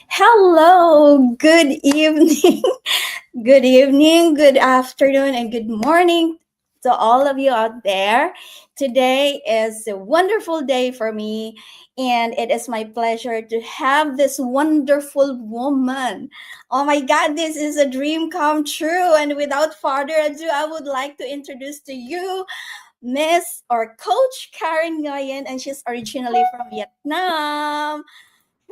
Hello, good evening, good evening, good afternoon, and good morning to all of you out there. Today is a wonderful day for me, and it is my pleasure to have this wonderful woman. Oh my God, this is a dream come true. And without further ado, I would like to introduce to you Miss or Coach Karen Nguyen, and she's originally from Vietnam.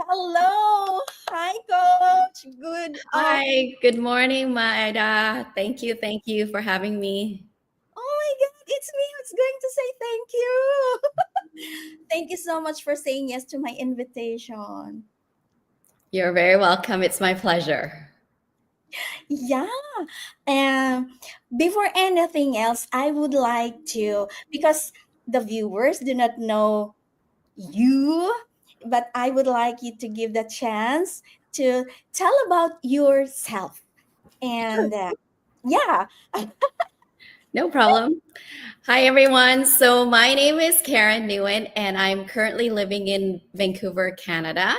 Hello. Hi, Coach. Good. Hi, good morning, Maida. Thank you for having me. Oh my God, it's me who's going to say thank you. Thank you so much for saying yes to my invitation. You're very welcome. It's my pleasure. Yeah. And before anything else, I would like to, because the viewers do not know you, but I would like you to give the chance to tell about yourself. Sure. And yeah. No problem. Hi, everyone. So, my name is Karen Nguyen, and I'm currently living in Vancouver, Canada.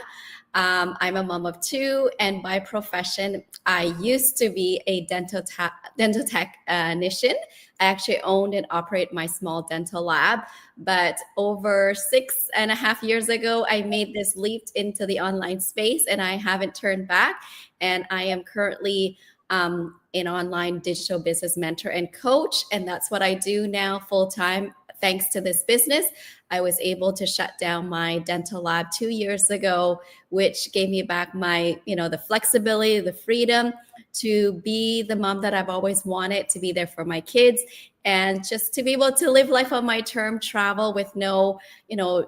I'm a mom of two, and by profession, I used to be a dental technician. I actually owned and operate my small dental lab. But over 6.5 years ago, I made this leap into the online space, and I haven't turned back. And I am currently an online digital business mentor and coach. And that's what I do now full time. Thanks to this business, I was able to shut down my dental lab 2 years ago, which gave me back the flexibility, the freedom to be the mom that I've always wanted, to be there for my kids, and just to be able to live life on my term, travel with no,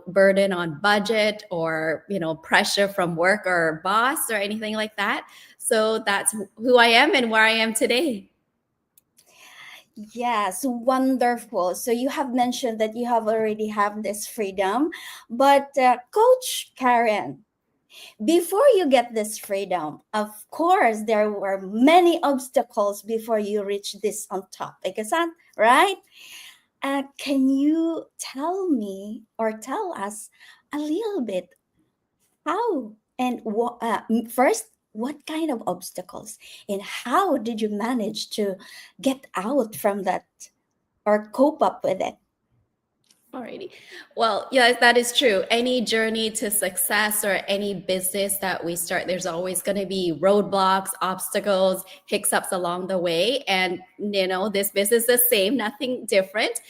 burden on budget or, pressure from work or boss or anything like that. So that's who I am and where I am today. Yes, wonderful. So you have mentioned that you have already have this freedom, but Coach Karen, before you get this freedom, of course, there were many obstacles before you reach this on top. Is that right? Can you tell me or tell us a little bit how and first, what kind of obstacles and how did you manage to get out from that or cope up with it? Alrighty. Well, yeah, that is true. Any journey to success or any business that we start, there's always going to be roadblocks, obstacles, hiccups along the way. And, this business is the same, nothing different.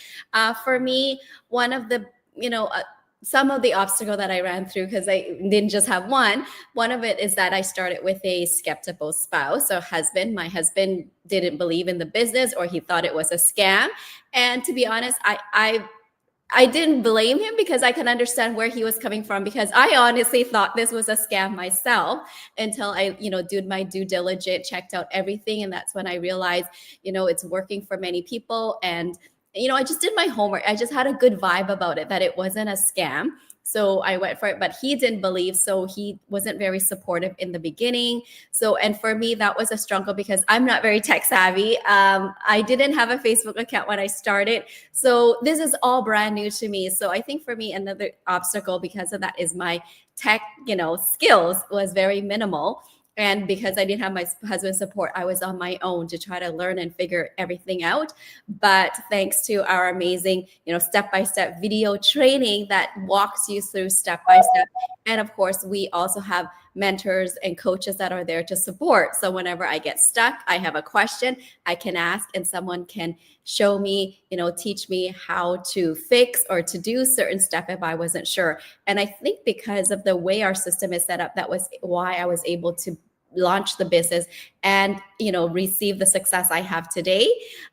For me, one of the, you know, uh, some of the obstacle that I ran through, because I didn't just have one of it is that I started with a skeptical spouse or husband. My husband didn't believe in the business, or he thought it was a scam. And to be honest, I didn't blame him, because I can understand where he was coming from, because I honestly thought this was a scam myself until I, did my due diligence, checked out everything. And that's when I realized, it's working for many people. And, I just did my homework. I just had a good vibe about it, that it wasn't a scam. So I went for it, but he didn't believe. So he wasn't very supportive in the beginning. So, and for me, that was a struggle because I'm not very tech savvy. I didn't have a Facebook account when I started. So this is all brand new to me. So I think for me, another obstacle because of that is my tech, skills was very minimal. And because I didn't have my husband's support, I was on my own to try to learn and figure everything out. But thanks to our amazing, step-by-step video training that walks you through step by step. And of course, we also have mentors and coaches that are there to support. So whenever I get stuck, I have a question, I can ask, and someone can show me, teach me how to fix or to do certain step if I wasn't sure. And I think because of the way our system is set up, that was why I was able to launch the business and receive the success I have today.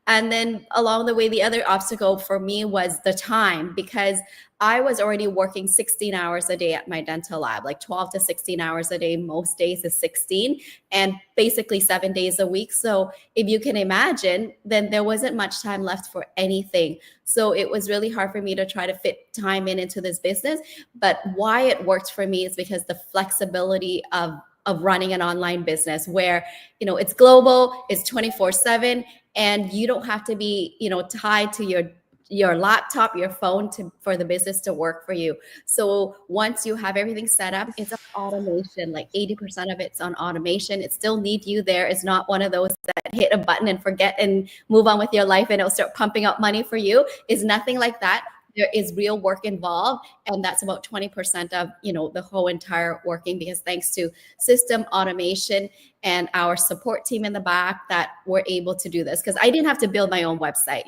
And then along the way, the other obstacle for me was the time, because I was already working 16 hours a day at my dental lab, like 12 to 16 hours a day. Most days is 16, and basically 7 days a week. So if you can imagine, then there wasn't much time left for anything. So it was really hard for me to try to fit time into this business. But why it worked for me is because the flexibility of running an online business where, it's global, it's 24/7, and you don't have to be, tied to your your laptop, your phone for the business to work for you. So once you have everything set up, it's on automation. Like 80% of it's on automation. It still need you there. It's not one of those that hit a button and forget and move on with your life and it'll start pumping out money for you. It's nothing like that. There is real work involved, and that's about 20% of the whole entire working, because thanks to system automation and our support team in the back, that we're able to do this. Because I didn't have to build my own website,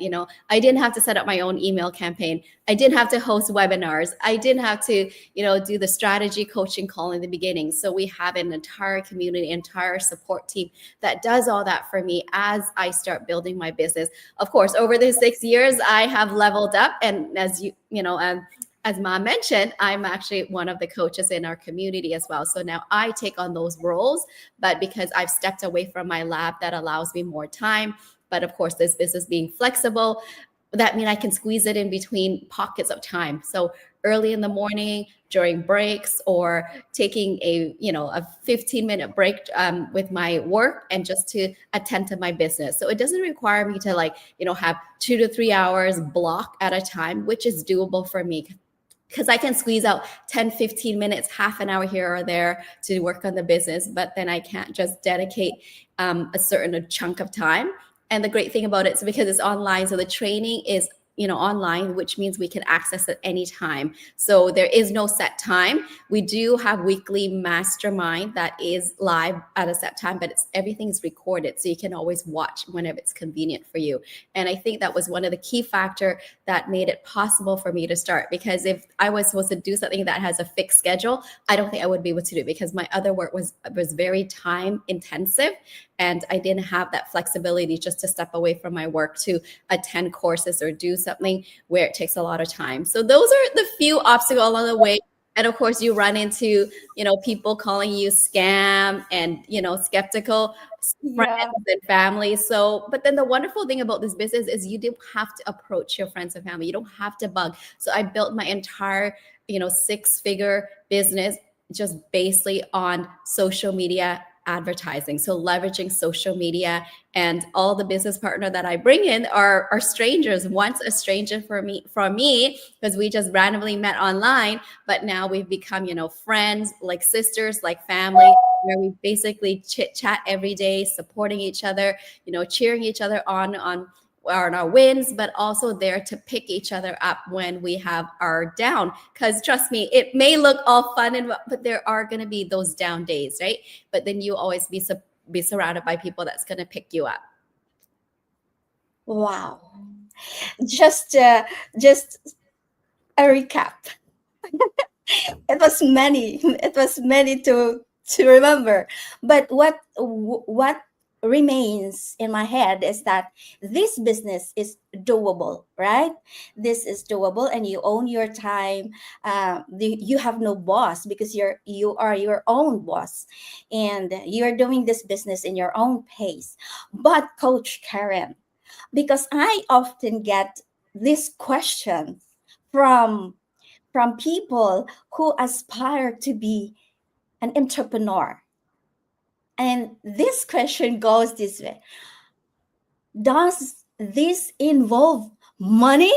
I didn't have to set up my own email campaign, I didn't have to host webinars, I didn't have to do the strategy coaching call in the beginning. So we have an entire community, entire support team that does all that for me as I start building my business. Of course, over the 6 years I have leveled up, and as Ma mentioned, I'm actually one of the coaches in our community as well. So now I take on those roles, but because I've stepped away from my lab, that allows me more time. But of course, this business being flexible, that means I can squeeze it in between pockets of time. So early in the morning, during breaks, or taking a 15-minute break with my work, and just to attend to my business. So it doesn't require me to have 2 to 3 hours block at a time, which is doable for me, because I can squeeze out 10, 15 minutes, half an hour here or there to work on the business, but then I can't just dedicate a certain chunk of time. And the great thing about it is because it's online, so the training is online, which means we can access it anytime. So there is no set time. We do have weekly mastermind that is live at a set time, but everything is recorded, so you can always watch whenever it's convenient for you. And I think that was one of the key factor that made it possible for me to start, because if I was supposed to do something that has a fixed schedule, I don't think I would be able to do it, because my other work was very time intensive, and I didn't have that flexibility just to step away from my work to attend courses or do something where it takes a lot of time. So those are the few obstacles along the way. And of course, you run into, people calling you scam and, skeptical friends Yeah. and family. So, but then the wonderful thing about this business is you don't have to approach your friends and family. You don't have to bug. So I built my entire, 6-figure business just basically on social media advertising. So leveraging social media, and all the business partner that I bring in are strangers. Once a stranger from me, because we just randomly met online, but now we've become, friends, like sisters, like family, where we basically chit chat every day, supporting each other, cheering each other on our wins, but also there to pick each other up when we have our down. Because trust me, it may look all fun, but there are going to be those down days, right? But then you always be surrounded by people that's going to pick you up. Wow. Just a recap. It was many. It was many to remember. But what remains in my head is that this business is doable, right? This is doable, and you own your time. You have no boss, because you are your own boss, and you're doing this business in your own pace. But Coach Karen, because I often get this question from people who aspire to be an entrepreneur. And this question goes this way: does this involve money?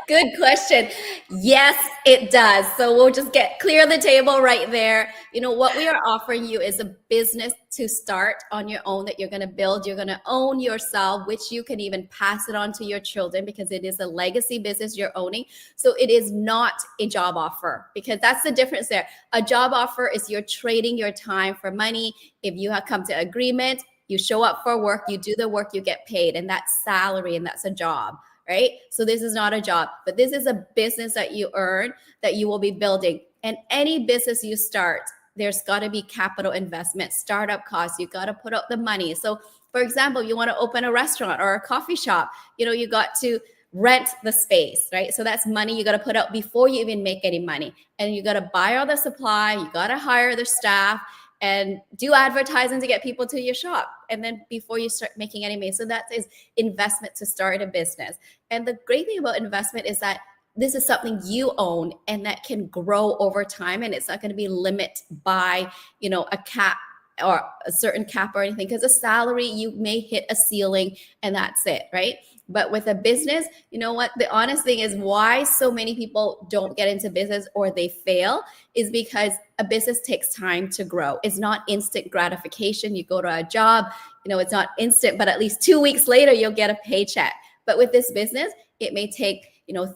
Good question. Yes, it does. So we'll just clear the table right there. What we are offering you is a business to start on your own, that you're going to build. You're going to own yourself, which you can even pass it on to your children, because it is a legacy business you're owning. So it is not a job offer, because that's the difference there. A job offer is you're trading your time for money. If you have come to agreement, you show up for work, you do the work, you get paid, and that's salary, and that's a job. Right? So this is not a job, but this is a business that you earn, that you will be building. And any business you start, there's got to be capital investment, startup costs. You got to put out the money. So for example, you want to open a restaurant or a coffee shop, you got to rent the space, right? So that's money you got to put out before you even make any money. And you got to buy all the supply, you got to hire the staff, and do advertising to get people to your shop. And then before you start making any money. So that is investment to start a business. And the great thing about investment is that this is something you own, and that can grow over time. And it's not going to be limited by, a cap or a certain cap or anything, because a salary, you may hit a ceiling and that's it, right? But with a business, you know what? The honest thing is why so many people don't get into business or they fail is because a business takes time to grow. It's not instant gratification. You go to a job, it's not instant, but at least 2 weeks later, you'll get a paycheck. But with this business, it may take,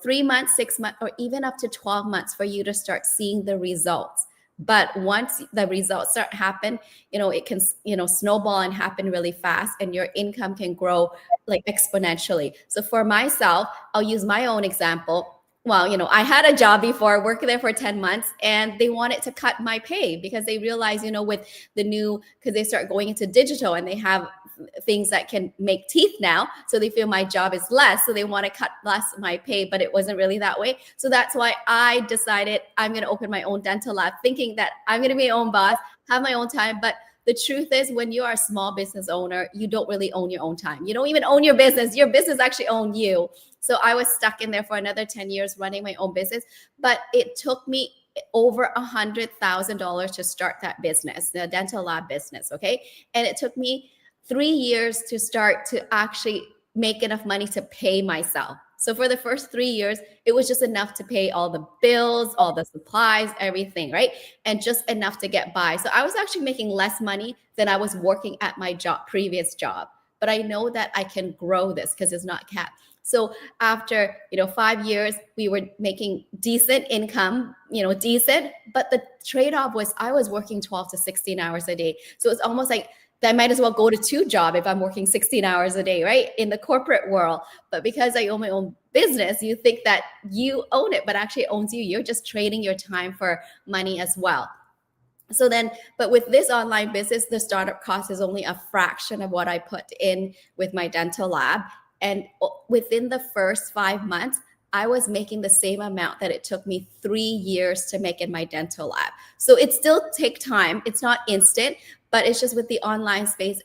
3 months, 6 months, or even up to 12 months for you to start seeing the results. But once the results start happen, it can, snowball and happen really fast, and your income can grow like exponentially. So for myself, I'll use my own example. Well, I had a job before, working there for 10 months, and they wanted to cut my pay because they realized, with the new, because they start going into digital and they have things that can make teeth now. So they feel my job is less. So they want to cut less my pay, but it wasn't really that way. So that's why I decided I'm going to open my own dental lab, thinking that I'm going to be my own boss, have my own time. But the truth is, when you are a small business owner, you don't really own your own time. You don't even own your business. Your business actually owns you. So I was stuck in there for another 10 years running my own business. But it took me over $100,000 to start that business, the dental lab business. Okay. And it took me 3 years to start to actually make enough money to pay myself. So for the first 3 years, it was just enough to pay all the bills, all the supplies, everything, right? And just enough to get by. So I was actually making less money than I was working at my previous job. But I know that I can grow this because it's not capped. So after 5 years, we were making decent income, decent. But the trade-off was I was working 12 to 16 hours a day. So it's almost like I might as well go to 2 jobs if I'm working 16 hours a day, right? In the corporate world. But because I own my own business, you think that you own it, but actually it owns you. You're just trading your time for money as well. So then, but with this online business, the startup cost is only a fraction of what I put in with my dental lab. And within the first 5 months, I was making the same amount that it took me 3 years to make in my dental lab. So it still takes time. It's not instant, but it's just with the online space,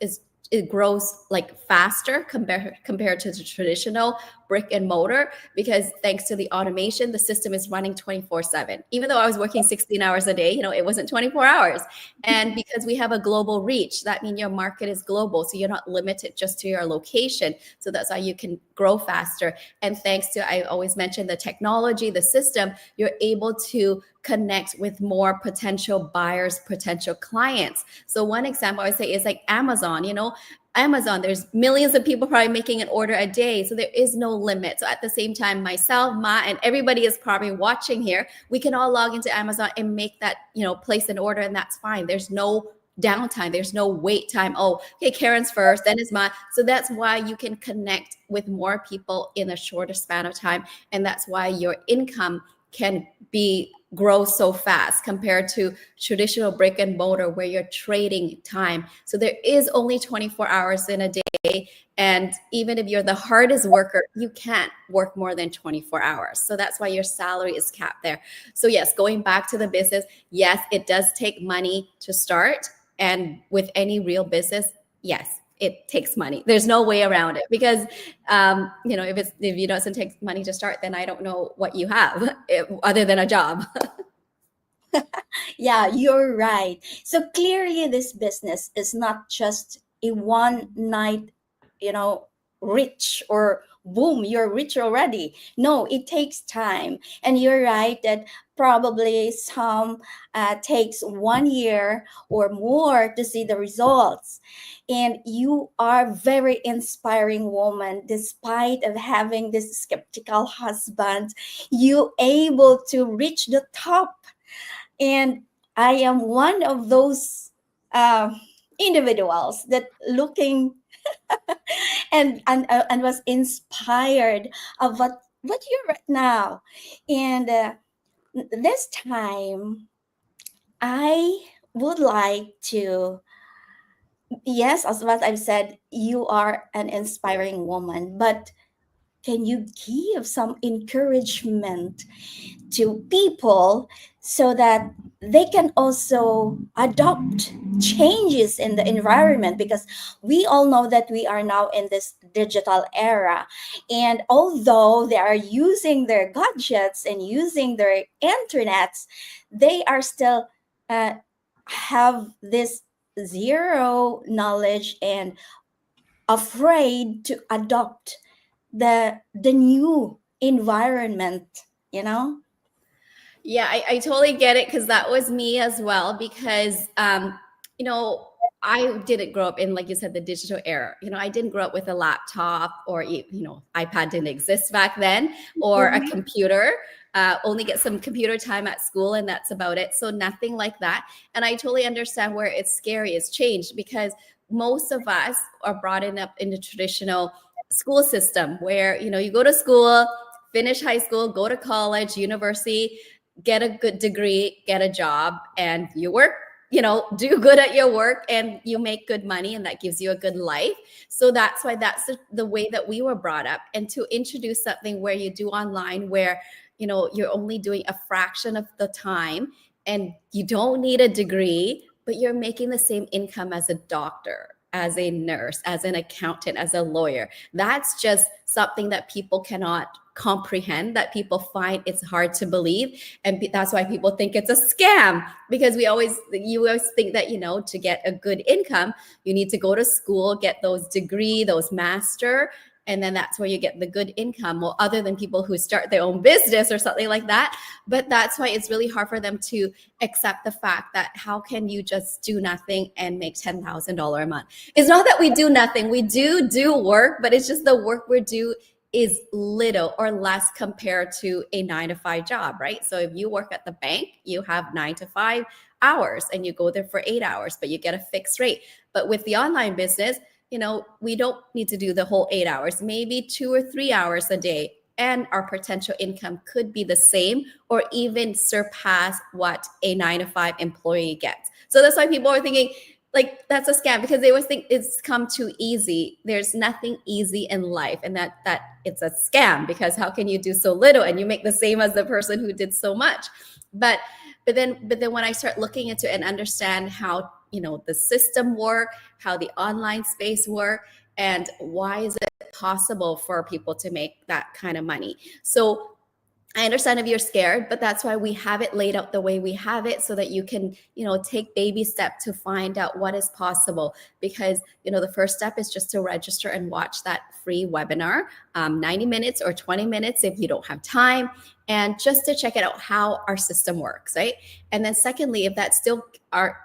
it grows like faster compared to the traditional brick and mortar, because thanks to the automation, the system is running 24/7. Even though I was working 16 hours a day, it wasn't 24 hours. And because we have a global reach, that means your market is global. So you're not limited just to your location. So that's how you can grow faster. And thanks to, I always mention, the technology, the system, you're able to connect with more potential buyers, potential clients. So one example I would say is like Amazon. Amazon, there's millions of people probably making an order a day. So there is no limit. So at the same time, myself, Ma, and everybody is probably watching here, we can all log into Amazon and make that, place an order, and that's fine. There's no downtime. There's no wait time. Oh, okay, Karen's first, then it's mine. So that's why you can connect with more people in a shorter span of time. And that's why your income can grow so fast compared to traditional brick and mortar where you're trading time. So there is only 24 hours in a day. And even if you're the hardest worker, you can't work more than 24 hours. So that's why your salary is capped there. So yes, going back to the business, yes, it does take money to start. And with any real business, yes, it takes money. There's no way around it, because if you doesn't take money to start, then I don't know what you have other than a job. Yeah, you're right. So clearly, this business is not just a one night, you know, rich or boom, you're rich already. No, it takes time. And you're right that probably some takes 1 year or more to see the results. And you are very inspiring woman, despite of having this skeptical husband, you able to reach the top. And I am one of those uh, individuals that looking and was inspired of what you're right now. And this time I would like to, yes, as what I've said, you are an inspiring woman, but can you give some encouragement to people so that they can also adopt changes in the environment, because we all know that we are now in this digital era, and although they are using their gadgets and using their internets, they are still have this zero knowledge and afraid to adopt the new environment, you know? Yeah, I totally get it because that was me as well. Because, you know, I didn't grow up in, like you said, the digital era. You know, I didn't grow up with a laptop or, iPad didn't exist back then, or a Right. computer. Only get some computer time at school, and that's about it. So nothing like that. And I totally understand where it's scary, it's changed, because most of us are brought in up in the traditional school system where, you go to school, finish high school, go to college, university, get a good degree, get a job, and you work, do good at your work, and you make good money, and that gives you a good life. So that's why that's the way that we were brought up. And to introduce something where you do online, where, you're only doing a fraction of the time, and you don't need a degree, but you're making the same income as a doctor, as a nurse, as an accountant, as a lawyer. That's just something that people cannot comprehend, that people find it's hard to believe. And that's why people think it's a scam, because you always think that, to get a good income, you need to go to school, get those degree, those master, and then that's where you get the good income. Well, other than people who start their own business or something like that. But that's why it's really hard for them to accept the fact that how can you just do nothing and make $10,000 a month? It's not that we do nothing. We do work, but it's just the work we do is little or less compared to a 9 to 5 job, right? So if you work at the bank, you have 9 to 5 hours and you go there for 8 hours, but you get a fixed rate. But with the online business, we don't need to do the whole 8 hours, maybe 2 or 3 hours a day. And our potential income could be the same or even surpass what a 9 to 5 employee gets. So that's why people are thinking, like, that's a scam, because they always think it's come too easy. There's nothing easy in life, and that it's a scam, because how can you do so little and you make the same as the person who did so much? But then when I start looking into it and understand how, the system work, how the online space work, and why is it possible for people to make that kind of money. So I understand if you're scared, but that's why we have it laid out the way we have it, so that you can, take baby steps to find out what is possible. Because, the first step is just to register and watch that free webinar, 90 minutes or 20 minutes if you don't have time, and just to check it out how our system works, right? And then secondly, if that's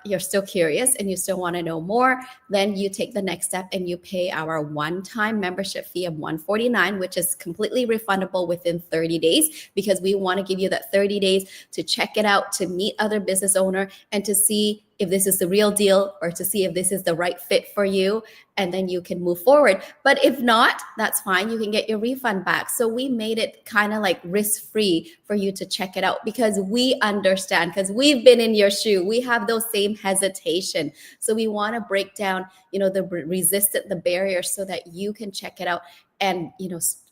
you're still curious and you still want to know more, then you take the next step and you pay our one-time membership fee of $149, which is completely refundable within 30 days, because we want to give you that 30 days to check it out, to meet other business owner, and to see if this is the real deal, or to see if this is the right fit for you, and then you can move forward. But if not, that's fine. You can get your refund back. So we made it kind of like risk-free for you to check it out, because we understand, because we've been in your shoe. We have those same hesitation. So we want to break down, the barriers, so that you can check it out and,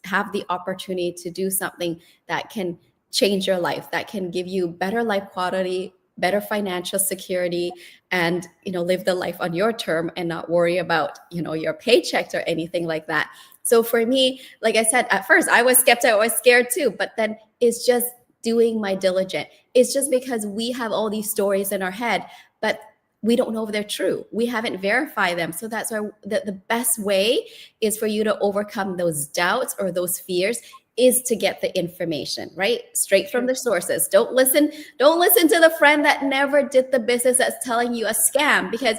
have the opportunity to do something that can change your life, that can give you better life quality, better financial security, and, live the life on your term and not worry about, your paychecks or anything like that. So for me, like I said, at first I was skeptical, I was scared too, but then it's just doing my diligent. It's just because we have all these stories in our head, but we don't know if they're true. We haven't verified them. So that's why the best way is for you to overcome those doubts or those fears is to get the information, right? Straight from True. the sources. Don't listen to the friend that never did the business that's telling you a scam, because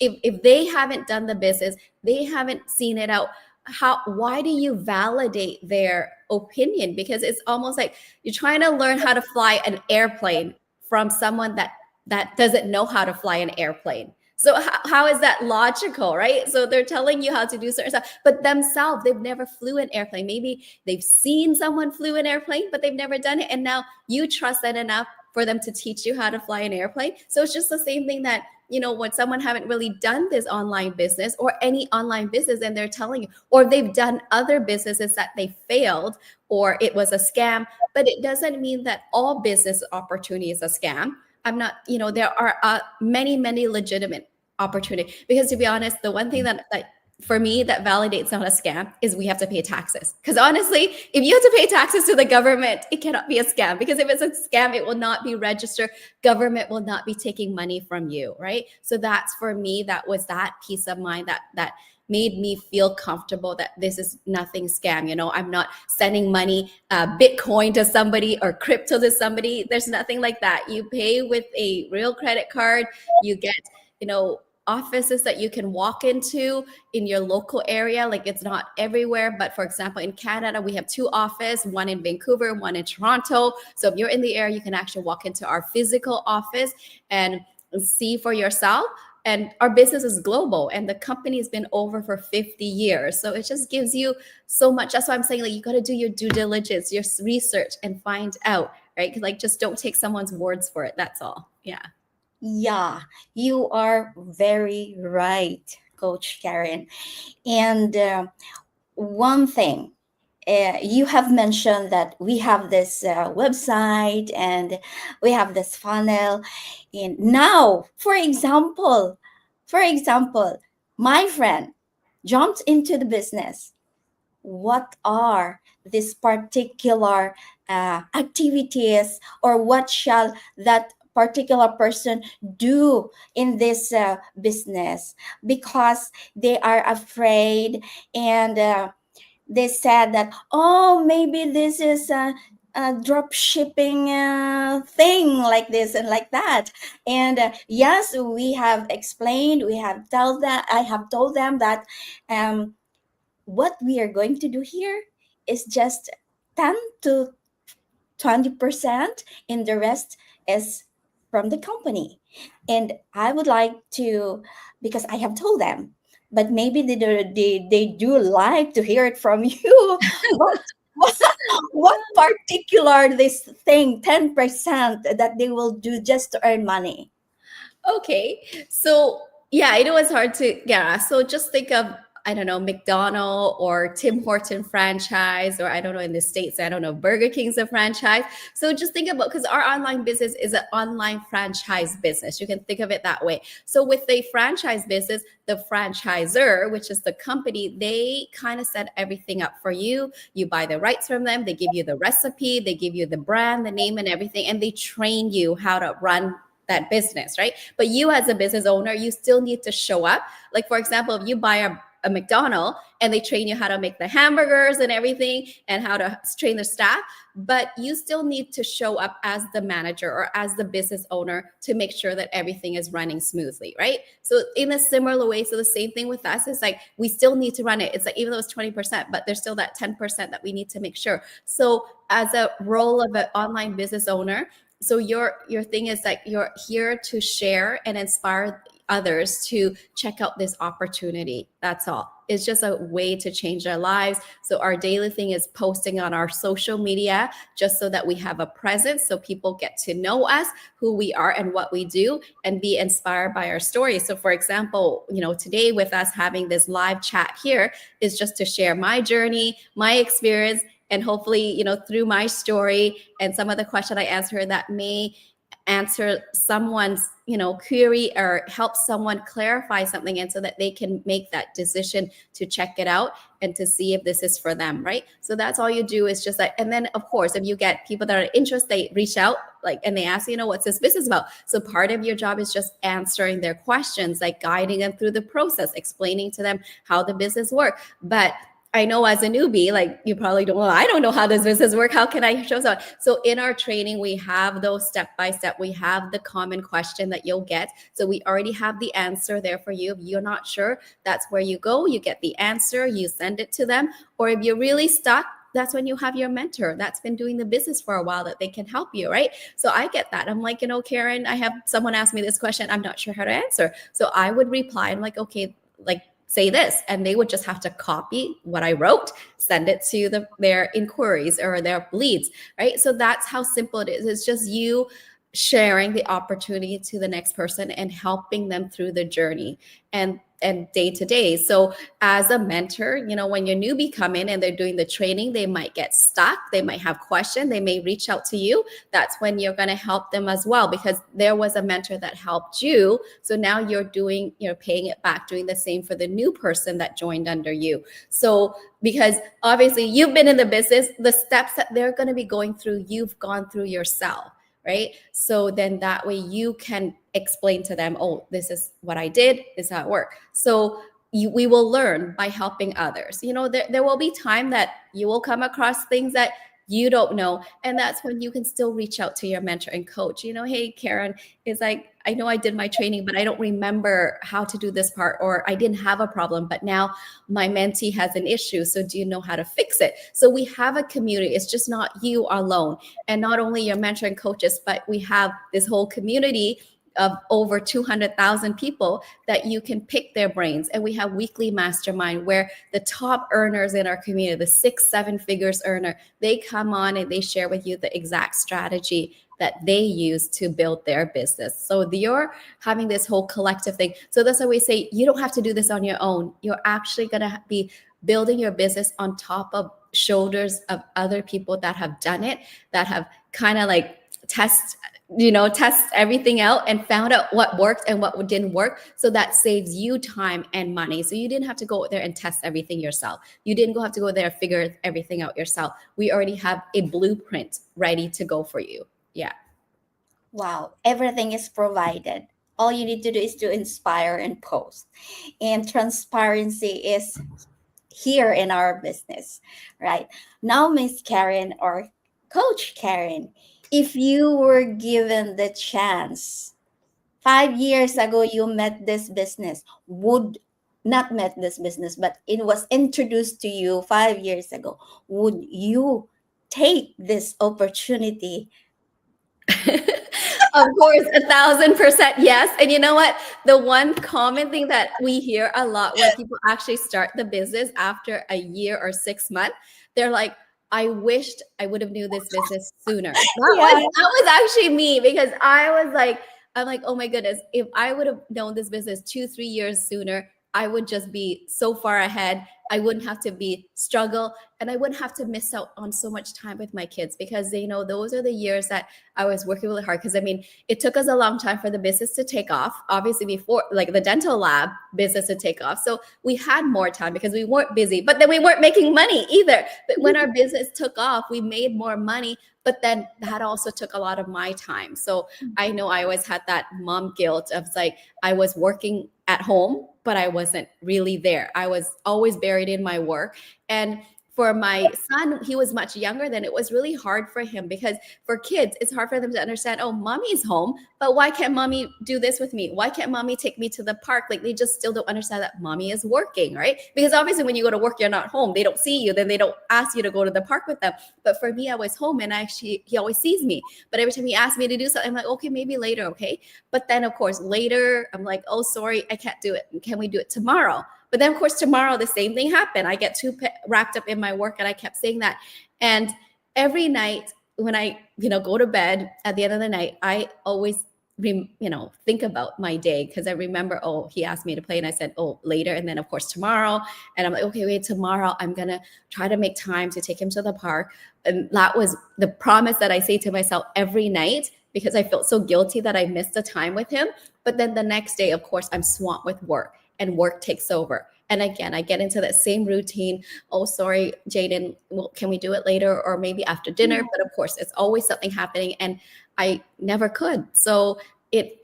if they haven't done the business, they haven't seen it out. Why do you validate their opinion? Because it's almost like you're trying to learn how to fly an airplane from someone that doesn't know how to fly an airplane. So how is that logical, right? So they're telling you how to do certain stuff, but themselves, they've never flew an airplane. Maybe they've seen someone flew an airplane, but they've never done it. And now you trust that enough for them to teach you how to fly an airplane. So it's just the same thing that, when someone haven't really done this online business or any online business, and they're telling you, or they've done other businesses that they failed or it was a scam, but it doesn't mean that all business opportunity is a scam. I'm not, there are many, many legitimate opportunity. Because to be honest, the one thing that for me that validates not a scam is we have to pay taxes. Because honestly, if you have to pay taxes to the government, it cannot be a scam. Because if it's a scam, it will not be registered. Government will not be taking money from you, right? So that's, for me, that was that peace of mind that made me feel comfortable that this is nothing scam. I'm not sending money, Bitcoin to somebody or crypto to somebody. There's nothing like that. You pay with a real credit card. You get, offices that you can walk into in your local area. Like, it's not everywhere, but for example, in Canada, we have two offices, one in Vancouver, one in Toronto. So if you're in the area, you can actually walk into our physical office and see for yourself. And our business is global, and the company has been over for 50 years. So it just gives you so much. That's why I'm saying, like, you got to do your due diligence, your research, and find out, right? Like, just don't take someone's words for it. That's all. Yeah. Yeah, you are very right, Coach Karen. And one thing, you have mentioned that we have this website and we have this funnel. And now, for example, my friend jumped into the business. What are these particular activities, or what shall that particular person do in this business, because they are afraid, and they said that, oh, maybe this is a drop shipping thing, like this and like that. And yes, we have explained, we have told that I have told them that um, what we are going to do here is just 10 to 20%, and the rest is from the company. And I would like to, because I have told them, but maybe they do like to hear it from you. what, what particular this thing, 10% that they will do just to earn money? Okay. So yeah, I know it's hard to, yeah. So just think of, I don't know, McDonald or Tim Horton franchise, or I don't know, in the States, I don't know, Burger King's a franchise. So just think about, because our online business is an online franchise business. You can think of it that way. So with a franchise business, the franchisor, which is the company, they kind of set everything up for you. You buy the rights from them. They give you the recipe, they give you the brand, the name and everything, and they train you how to run that business, right? But you as a business owner, you still need to show up. Like, for example, if you buy a McDonald and they train you how to make the hamburgers and everything and how to train the staff, but you still need to show up as the manager or as the business owner to make sure that everything is running smoothly, right? So in a similar way, so the same thing with us is like, we still need to run it. It's like, even though it's 20%, but there's still that 10% that we need to make sure. So as a role of an online business owner, so your thing is that you're here to share and inspire others to check out this opportunity. That's all. It's just a way to change their lives. So our daily thing is posting on our social media, just so that we have a presence, so people get to know us, who we are and what we do, and be inspired by our stories. So for example, today with us having this live chat here is just to share my journey, my experience, and hopefully, through my story and some of the question I answer, that may answer someone's, query, or help someone clarify something, and so that they can make that decision to check it out and to see if this is for them, right? So that's all you do, is just like, and then of course, if you get people that are interested, they reach out, like, and they ask, what's this business about? So part of your job is just answering their questions, like guiding them through the process, explaining to them how the business works. But I know as a newbie, like, you probably don't know, I don't know how this business work. How can I show someone? So in our training, we have those step by step. We have the common question that you'll get. So we already have the answer there for you. If you're not sure, that's where you go. You get the answer, you send it to them. Or if you're really stuck, that's when you have your mentor that's been doing the business for a while, that they can help you, right? So I get that. I'm like, Karen, I have someone ask me this question, I'm not sure how to answer. So I would reply, I'm like, okay, like, say this, and they would just have to copy what I wrote, send it to their inquiries or their leads, right? So that's how simple it is. It's just you sharing the opportunity to the next person and helping them through the journey and day to day. So as a mentor, when your newbie come in and they're doing the training, they might get stuck, they might have questions, they may reach out to you. That's when you're going to help them as well, because there was a mentor that helped you. So now you're paying it back, doing the same for the new person that joined under you. So because obviously you've been in the business, the steps that they're going to be going through, you've gone through yourself, right? So then that way you can explain to them, oh, this is what I did, this is how it worked. So we will learn by helping others. There will be time that you will come across things that you don't know, and that's when you can still reach out to your mentor and coach. Hey, Karen, is like, I know I did my training, but I don't remember how to do this part, or I didn't have a problem, but now my mentee has an issue, so do you know how to fix it? So we have a community. It's just not you alone, and not only your mentor and coaches, but we have this whole community of over 200,000 people that you can pick their brains. And we have weekly mastermind where the top earners in our community, the 6-7 figures earner, they come on and they share with you the exact strategy that they use to build their business. So you're having this whole collective thing. So that's why we say you don't have to do this on your own. You're actually going to be building your business on top of shoulders of other people that have done it, that have kind of like test everything out and found out what worked and what didn't work. So that saves you time and money. So you didn't have to go there and test everything yourself. You didn't have to go there and figure everything out yourself. We already have a blueprint ready to go for you. Yeah. Wow, everything is provided. All you need to do is to inspire and post. And transparency is here in our business, right? Now, Miss Karen or Coach Karen, if you were given the chance, 5 years ago you met this business, would not met this business, but it was introduced to you 5 years ago, would you take this opportunity? Of course, 1,000% yes. And you know what? The one common thing that we hear a lot when people actually start the business after a year or 6 months, they're like, I wished I would have knew this business sooner. Yeah. That was actually me, because I'm like, oh my goodness, if I would have known this business 2-3 years sooner, I would just be so far ahead. I wouldn't have to be struggle, and I wouldn't have to miss out on so much time with my kids, because those are the years that I was working really hard. Because I mean, it took us a long time for the business to take off. Obviously, before, like, the dental lab business to take off, so we had more time because we weren't busy, but then we weren't making money either. But when our business took off, we made more money, but then that also took a lot of my time. So I know I always had that mom guilt of like, I was working at home, but I wasn't really there. I was always buried in my work. And for my son, he was much younger, then it was really hard for him, because for kids, it's hard for them to understand, oh, mommy's home, but why can't mommy do this with me? Why can't mommy take me to the park? Like, they just still don't understand that mommy is working, right? Because obviously when you go to work, you're not home. They don't see you. Then they don't ask you to go to the park with them. But for me, I was home, and he always sees me. But every time he asks me to do something, I'm like, okay, maybe later, okay? But then, of course, later, I'm like, oh, sorry, I can't do it. Can we do it tomorrow? But then, of course, tomorrow, the same thing happened. I get too wrapped up in my work, and I kept saying that. And every night when I, go to bed at the end of the night, I always, think about my day, because I remember, oh, he asked me to play, and I said, oh, later. And then, of course, tomorrow. And I'm like, okay, wait, tomorrow I'm going to try to make time to take him to the park. And that was the promise that I say to myself every night, because I felt so guilty that I missed the time with him. But then the next day, of course, I'm swamped with work, and work takes over. And again, I get into that same routine. Oh, sorry, Jaden, well, can we do it later, or maybe after dinner? But of course, it's always something happening, and I never could. So it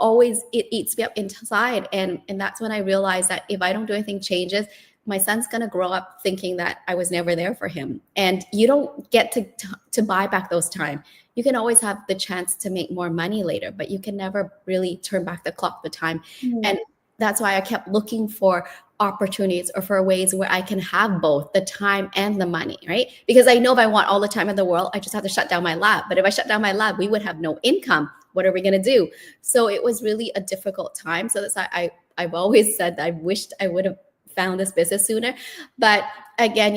eats me up inside. And that's when I realized that if I don't do anything changes, my son's going to grow up thinking that I was never there for him. And you don't get to buy back those time. You can always have the chance to make more money later, but you can never really turn back the clock, the time. And that's why I kept looking for opportunities, or for ways where I can have both the time and the money, right? Because I know if I want all the time in the world, I just have to shut down my lab. But if I shut down my lab, we would have no income. What are we going to do? So it was really a difficult time. So that's why I've always said that I wished I would have found this business sooner. But again,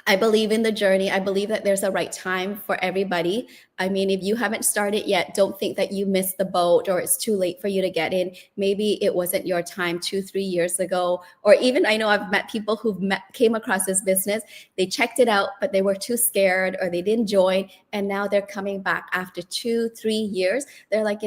I believe in the journey. I believe that there's a right time for everybody. I mean, if you haven't started yet, don't think that you missed the boat, or it's too late for you to get in. Maybe it wasn't your time 2-3 years ago. Or even, I know I've met people came across this business. They checked it out, but they were too scared, or they didn't join. And now they're coming back after 2-3 years. They're like,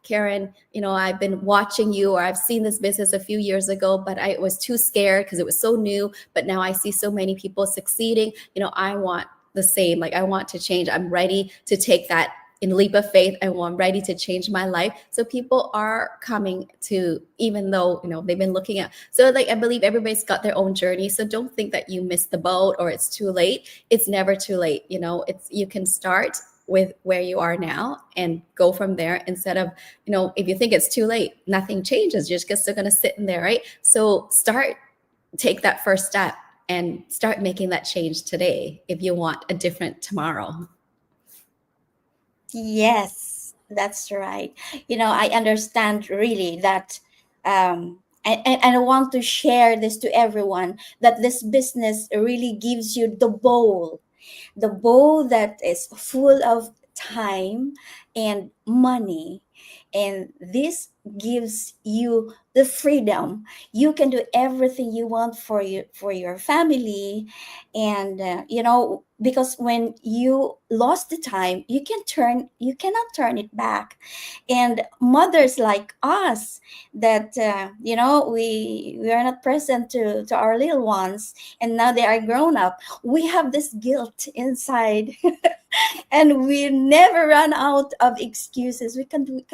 Karen, I've been watching you, or I've seen this business a few years ago, but I was too scared because it was so new. But now I see so many people succeeding. I want the same. Like, I want to change. I'm ready to take that in leap of faith and I'm ready to change my life. So people are coming to, even though, you know, they've been looking at, so like I believe everybody's got their own journey. So don't think that you missed the boat or it's too late. It's never too late. You know, it's, you can start with where you are now and go from there, instead of, you know, if you think it's too late, nothing changes. You're just still going to sit in there, right? So start, take that first step and start making that change today if you want a different tomorrow. Yes, that's right. I understand really that, and I want to share this to everyone, that this business really gives you the bowl that is full of time and money, and this gives you the freedom. You can do everything you want for your family. And because when you lost the time, you cannot turn it back. And mothers like us, that we are not present to our little ones, and now they are grown up, we have this guilt inside. And we never run out of excuses. We can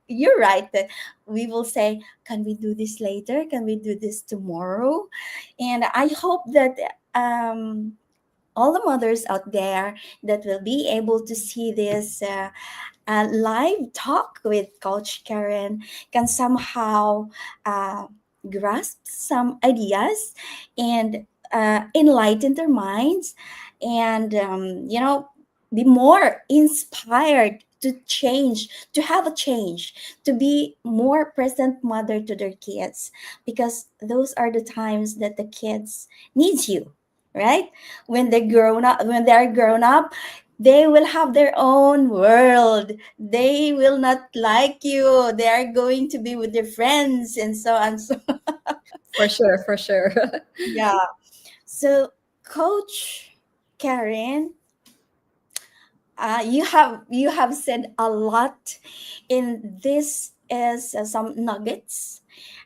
You're right that we will say, can we do this later, can we do this tomorrow? And I hope that all the mothers out there that will be able to see this live talk with Coach Karen can somehow uh, grasp some ideas and enlighten their minds, and be more inspired to change, to have a change, to be more present mother to their kids, because those are the times that the kids needs you, right? When they're grown up, they will have their own world. They will not like you. They are going to be with their friends and so on. So For sure, for sure. yeah. So, Coach Karen, you have said a lot, in this is some nuggets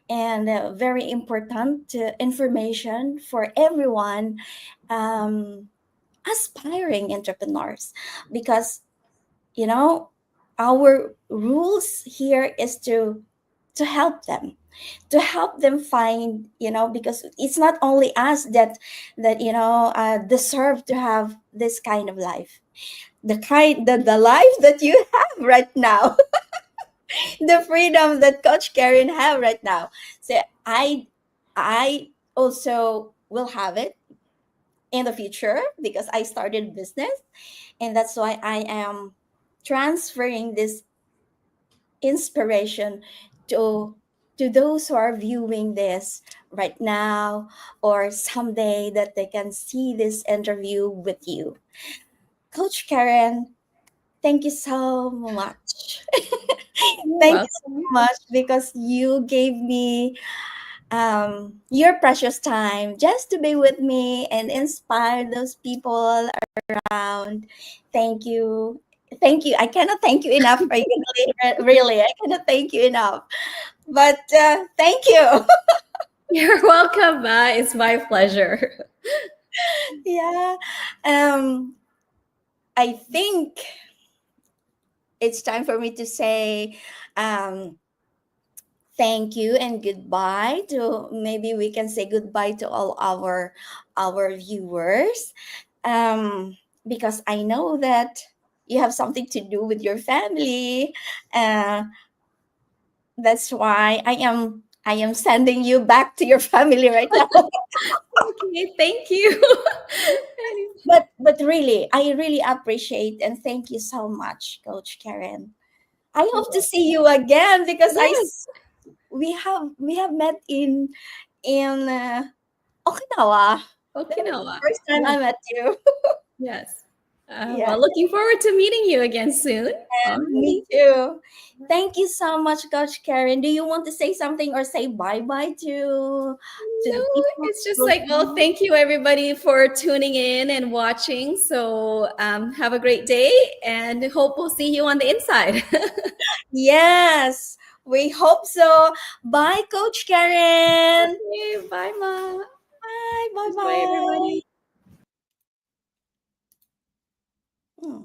and very important information for everyone, um, aspiring entrepreneurs, because you know our rules here is to help them, find, because it's not only us that deserve to have this kind of life, the life that you have right now, the freedom that Coach Karen have right now. So I also will have it in the future, because I started business, and that's why I am transferring this inspiration to those who are viewing this right now, or someday that they can see this interview with you. Coach Karen, thank you so much. You're Thank you so welcome. much, because you gave me your precious time just to be with me and inspire those people around. Thank you. Thank you. I cannot thank you enough. Really, I cannot thank you enough. But thank you. You're welcome. It's my pleasure. Yeah. Um, I think it's time for me to say um, thank you and goodbye to, maybe we can say goodbye to all our viewers, because I know that you have something to do with your family. Uh, that's why I am sending you back to your family right now. Okay, thank you. But really, I really appreciate and thank you so much, Coach Karen. I You're hope to welcome. see you again, because Yes, we have met in Okinawa. That was the Okinawa. first time Yes, I met you. yes. Yeah, Well, looking forward to meeting you again soon. me Alrighty. too. Thank you so much, Coach Karen. Do you want to say something or say bye bye to No, the people it's just who will like, see well, you? thank you everybody for tuning in and watching. So have a great day and hope we'll see you on the inside. Yes, we hope so. Bye, Coach Karen. Okay, bye, Ma. Bye, bye, Bye, bye. everybody. Hmm.